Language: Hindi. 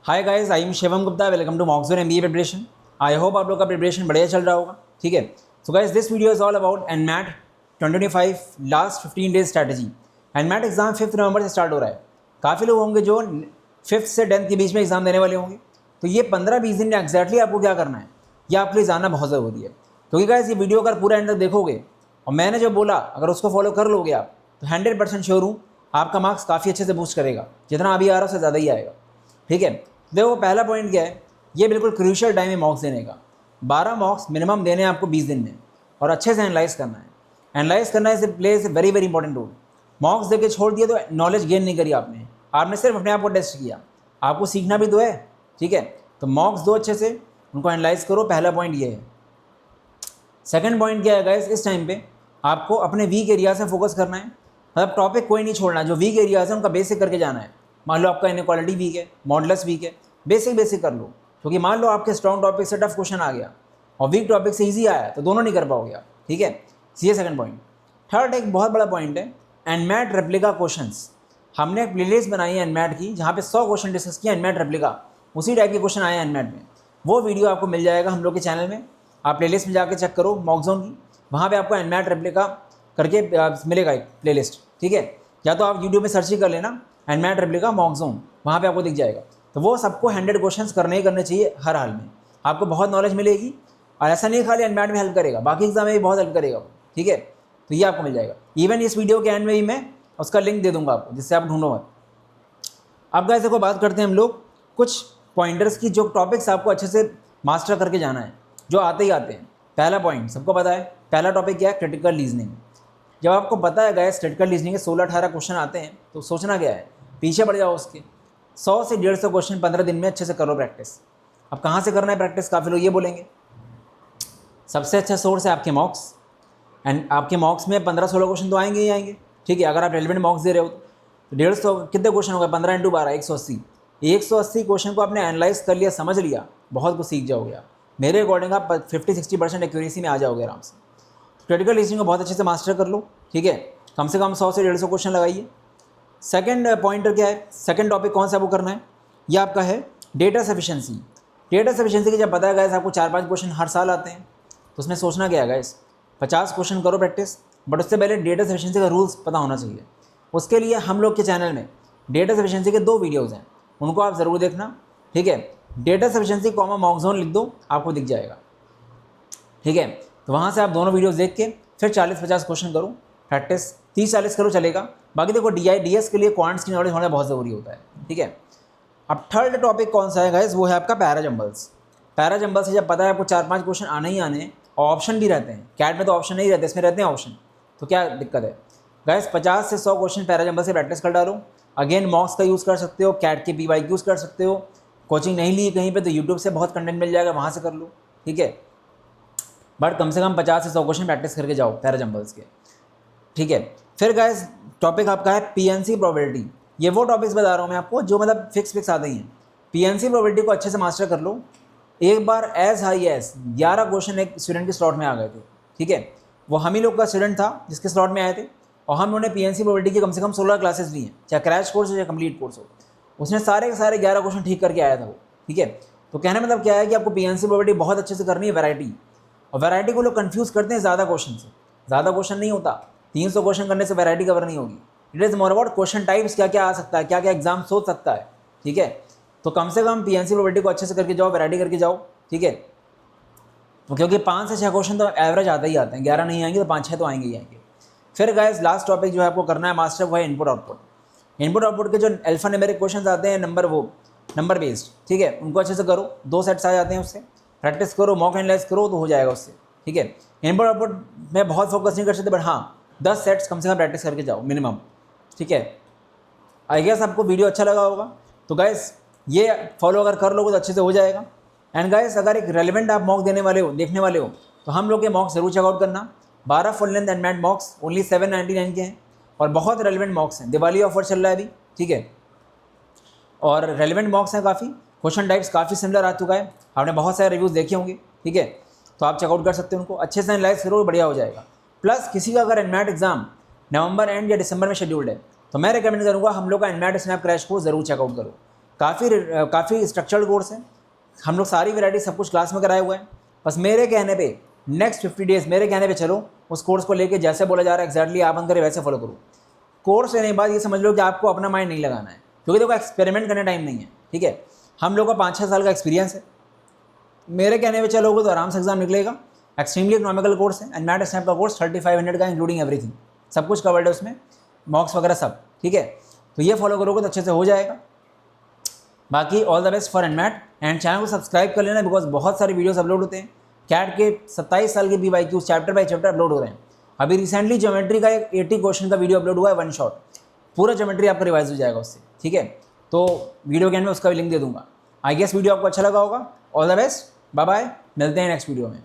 Hi guys, I am Shivam Gupta. Welcome to Moxon MBA preparation. I hope आप लोग का प्रिपरेशन बढ़िया चल रहा होगा। ठीक है, so guys this video is all about NMAT 2025 last 15 days strategy. NMAT exam 5 नवंबर से स्टार्ट हो रहा है। काफ़ी लोग होंगे जो 5th से 10th के बीच में एग्जाम देने वाले होंगे। तो ये 15-20 दिन में एक्जैक्टली आपको क्या करना है, ये आपके लिए जानना बहुत ज़रूरी है। क्योंकि गाइस ये वीडियो अगर पूरा एंड तक देखोगे और मैंने जो बोला अगर उसको फॉलो कर लोगे आप, तो 100% श्योर हूँ आपका मार्क्स काफ़ी अच्छे से बूस्ट करेगा। जितना अभी आ रहा है उससे ज़्यादा ही आएगा। ठीक है, देखो पहला पॉइंट क्या है, ये बिल्कुल क्रूशियल टाइम है मॉक्स देने का। 12 मॉक्स मिनिमम देने हैं आपको 20 दिन में, और अच्छे से एनालाइज करना है। एनालाइज करना is plays a very very important role. Mocks दे के छोड़ दिए तो नॉलेज गेन नहीं करी आपने, आपने सिर्फ अपने आप को टेस्ट किया। आपको सीखना भी तो है। ठीक है, तो मॉक्स दो अच्छे से, उनको एनालाइज करो। पहला पॉइंट ये है। सेकंड पॉइंट क्या है गाइस, इस टाइम पे आपको अपने वीक एरिया से फोकस करना है। मतलब टॉपिक कोई नहीं छोड़ना, जो वीक एरियाज है उनका बेसिक करके जाना है। मान लो आपका इनइक्वालिटी वीक है, मॉडुलस वीक है, बेसिक कर लो। क्योंकि मान लो आपके स्ट्रॉन्ग टॉपिक से टफ क्वेश्चन आ गया और वीक टॉपिक से इजी आया, तो दोनों नहीं कर पाओगे आप। ठीक है, ये सेकंड पॉइंट। थर्ड एक बहुत बड़ा पॉइंट है, एनमैट रेप्लिका क्वेश्चंस। हमने एक प्लेलिस्ट बनाई है एनमैट की, जहाँ पे 100 क्वेश्चन डिस्कस किया एनमैट रेप्लिका। उसी टाइप के क्वेश्चन आए एनमैट में। वो वीडियो आपको मिल जाएगा हम लोग के चैनल में। आप प्लेलिस्ट में जाकर चेक करो मॉकजोन की, वहाँ पे आपको एनमैट रेप्लिका करके मिलेगा एक प्लेलिस्ट। ठीक है, या तो आप यूट्यूब में सर्च ही कर लेना एनमैट रेप्लिका मॉकजोन, वहाँ पे आपको दिख जाएगा। तो वो सबको 100 क्वेश्चंस करने ही करने चाहिए हर हाल में। आपको बहुत नॉलेज मिलेगी। और ऐसा नहीं खाली एनमैट में हेल्प करेगा, बाकी एग्जाम में भी बहुत हेल्प करेगा वो। ठीक है, तो ये आपको मिल जाएगा। इवन इस वीडियो के एंड में ही मैं उसका लिंक दे दूंगा आपको, जिससे आप ढूंढो मत। अब गाइस देखो, बात करते हैं हम लोग कुछ पॉइंटर्स की, जो टॉपिक्स आपको अच्छे से मास्टर करके जाना है, जो आते ही आते हैं। पहला पॉइंट सबको पता है, पहला टॉपिक क्या है, क्रिटिकल रीजनिंग। जब आपको पता है गाइस क्रिटिकल रीजनिंग के 16-18 क्वेश्चन आते हैं, तो सोचना क्या है, पीछे पड़ जाओ उसके। 100 से 150 क्वेश्चन 15 दिन में अच्छे से करो प्रैक्टिस। अब कहाँ से करना है प्रैक्टिस, काफ़ी लोग ये बोलेंगे। सबसे अच्छा सोर्स है आपके मॉक्स। एंड आपके मॉक्स में 15-16 क्वेश्चन तो आएंगे ही आएंगे। ठीक है, अगर आप रेलिवेंट मॉक्स दे रहे हो तो 150 कितने क्वेश्चन हो गए, 15 × 12 180। 180 क्वेश्चन को आपने एनालाइज कर लिया, समझ लिया, बहुत कुछ सीख जाओगे आप। मेरे अकॉर्डिंग आप 50-60% एक्यूरेसी में आ जाओगे आराम से। क्रिटिकल रीजनिंग को बहुत अच्छे से मास्टर कर लो। ठीक है, कम से कम 100 से 150 क्वेश्चन लगाइए। सेकंड पॉइंटर क्या है, सेकंड टॉपिक कौन सा वो करना है, ये आपका है डेटा सफिशिएंसी। डेटा सफिशिएंसी के जब पता है गाइस आपको 4-5 क्वेश्चन हर साल आते हैं, तो उसमें सोचना क्या है गाइस, 50 क्वेश्चन करो प्रैक्टिस, बट उससे पहले डेटा सफिशिएंसी का रूल्स पता होना चाहिए। उसके लिए हम लोग के चैनल में डेटा सफिशिएंसी के 2 वीडियोज़ हैं, उनको आप ज़रूर देखना। ठीक है, डेटा सफिशिएंसी मॉकजोन लिख दो, आपको दिख जाएगा। ठीक है, तो वहाँ से आप दोनों वीडियोज़ देख के फिर 40-50 क्वेश्चन करो प्रैक्टिस। 30-40 करो चलेगा। बाकी देखो DIDS के लिए क्वांट्स की नॉलेज होना बहुत ज़रूरी होता है। ठीक है, अब थर्ड टॉपिक कौन सा है गाइस, वो है आपका पैराजम्बल्स। पैराजम्बल्स से जब पता है आपको 4-5 क्वेश्चन आने ही आने हैं, और ऑप्शन भी रहते हैं। कैट में तो ऑप्शन नहीं रहते, इसमें रहते हैं ऑप्शन, तो क्या दिक्कत है गाइस। 50 से 100 क्वेश्चन पैराजम्बल से प्रैक्टिस कर डालो। अगेन मॉक्स का यूज़ कर सकते हो, कैट के PY यूज़ कर सकते हो। कोचिंग नहीं ली कहीं पर तो यूट्यूब से बहुत कंटेंट मिल जाएगा, वहाँ से कर लो। ठीक है, बट कम से कम 50 से 100 क्वेश्चन प्रैक्टिस करके जाओ पैराजम्बल्स के। ठीक है, फिर गाइस टॉपिक आपका है PNC प्रोबेबिलिटी। ये वो टॉपिक्स बता रहा हूँ मैं आपको जो मतलब फिक्स आते ही हैं। PNC प्रोबेबिलिटी को अच्छे से मास्टर कर लो। एक बार एज हाई एज 11 क्वेश्चन एक स्टूडेंट के स्लॉट में आ गए थे। ठीक है, वो हम ही लोग का स्टूडेंट था जिसके स्लॉट में आए थे, और हम उन्होंने PNC प्रोबेबिलिटी की कम से कम 16 क्लासेस ली हैं, चाहे क्रैश कोर्स हो या कंप्लीट कोर्स हो। उसने सारे के सारे 11 क्वेश्चन ठीक करके आया था वो। ठीक है, तो कहने मतलब क्या है कि आपको PNC प्रोबेबिलिटी बहुत अच्छे से करनी है, वैरायटी। और वैरायटी को लोग कंफ्यूज करते हैं ज़्यादा क्वेश्चन से। ज़्यादा क्वेश्चन नहीं होता, 300 क्वेश्चन करने से वैरायटी कवर नहीं होगी। It is more about question types, क्या क्या आ सकता है, क्या क्या एग्जाम सोच सकता है। ठीक है, तो कम से कम PNC प्रोबेबिलिटी को अच्छे से करके जाओ, वैरायटी करके जाओ। ठीक है, तो क्योंकि 5 से 6 क्वेश्चन तो एवरेज आते ही आते हैं, 11 नहीं आएंगे तो 5-6 तो आएंगे ही आएंगे। फिर गाइस लास्ट टॉपिक जो है आपको करना है मास्टर, वो है इनपुट आउटपुट। इनपुट आउटपुट के जो अल्फा न्यूमेरिक क्वेश्चन आते हैं, नंबर बेस्ड, ठीक है, उनको अच्छे से करो। 2 सेट्स आ जाते हैं, उससे प्रैक्टिस करो, मॉक एनालाइज करो, तो हो जाएगा उससे। ठीक है, इनपुट आउटपुट में बहुत फोकस नहीं कर सकते, बट हाँ 10 सेट्स कम से कम प्रैक्टिस करके जाओ मिनिमम। ठीक है, आई गेस आपको वीडियो अच्छा लगा होगा। तो गाइस ये फॉलो अगर कर लोगे तो अच्छे से हो जाएगा। एंड गाइस अगर एक रेलिवेंट आप मॉक देने वाले हो, देखने वाले हो, तो हम लोग के मॉक जरूर चेकआउट करना। 12 फुल लेंथ एनमैट मॉक्स ओनली 799 के हैं, और बहुत रेलिवेंट मॉक्स हैं। दिवाली ऑफर चल रहा है अभी। ठीक है, और रेलिवेंट मॉक्स हैं काफ़ी, क्वेश्चन टाइप्स काफ़ी सिमिलर आ चुका है, आपने बहुत सारे रिव्यूज़ देखे होंगे। ठीक है, तो आप चेकआउट कर सकते हो उनको, अच्छे से एनालाइज करो, बढ़िया हो जाएगा। प्लस किसी का अगर एनमैट एग्जाम नवंबर एंड या दिसंबर में शेड्यूल्ड है, तो मैं रिकमेंड करूँगा हम लोग का एनमैट स्नैप क्रैश कोर्स ज़रूर चेकआउट करो। काफ़ी स्ट्रक्चर्ड कोर्स है, हम लोग सारी वैरायटी सब कुछ क्लास में कराए हुए हैं। बस मेरे कहने पे नेक्स्ट 50 डेज़ मेरे कहने पे चलो, उस कोर्स को लेके जैसे बोला जा रहा है एग्जैक्टली आप अंदर वैसे फॉलो करो। कोर्स लेने के बाद ये समझ लो कि आपको अपना माइंड नहीं लगाना है, क्योंकि देखो एक्सपेरिमेंट करने टाइम नहीं है, ठीक है। हम लोग का 5-6 साल का एक्सपीरियंस है, मेरे कहने पे चलोगे तो आराम से एग्जाम निकलेगा। एक्सट्रीमली इकोनॉमिकल कोर्स है, एंड मैट स्नैप का कोर्स 3500 का इंक्लूडिंग एवरीथिंग, सब कुछ कवर्ड है उसमें, मॉक्स वगैरह सब, ठीक है। तो ये फॉलो करोगे तो अच्छे से हो जाएगा। बाकी all the best for NMAT, and channel को सब्सक्राइब कर लेना, बिकॉज बहुत सारे वीडियोस अपलोड होते हैं। कैट के 27 साल के BYQ chapter by chapter upload हो रहे हैं। अभी रिसेंटली ज्योमेट्री का एक 80 क्वेश्चन का वीडियो अपलोड हुआ है, 1 शॉट, पूरा ज्योमेट्री आपका रिवाइज हो जाएगा उससे, ठीक है। तो वीडियो के एंड में उसका भी लिंक दे दूंगा। आई गेस वीडियो आपको अच्छा लगा होगा। All the best, bye bye, मिलते हैं नेक्स्ट वीडियो में।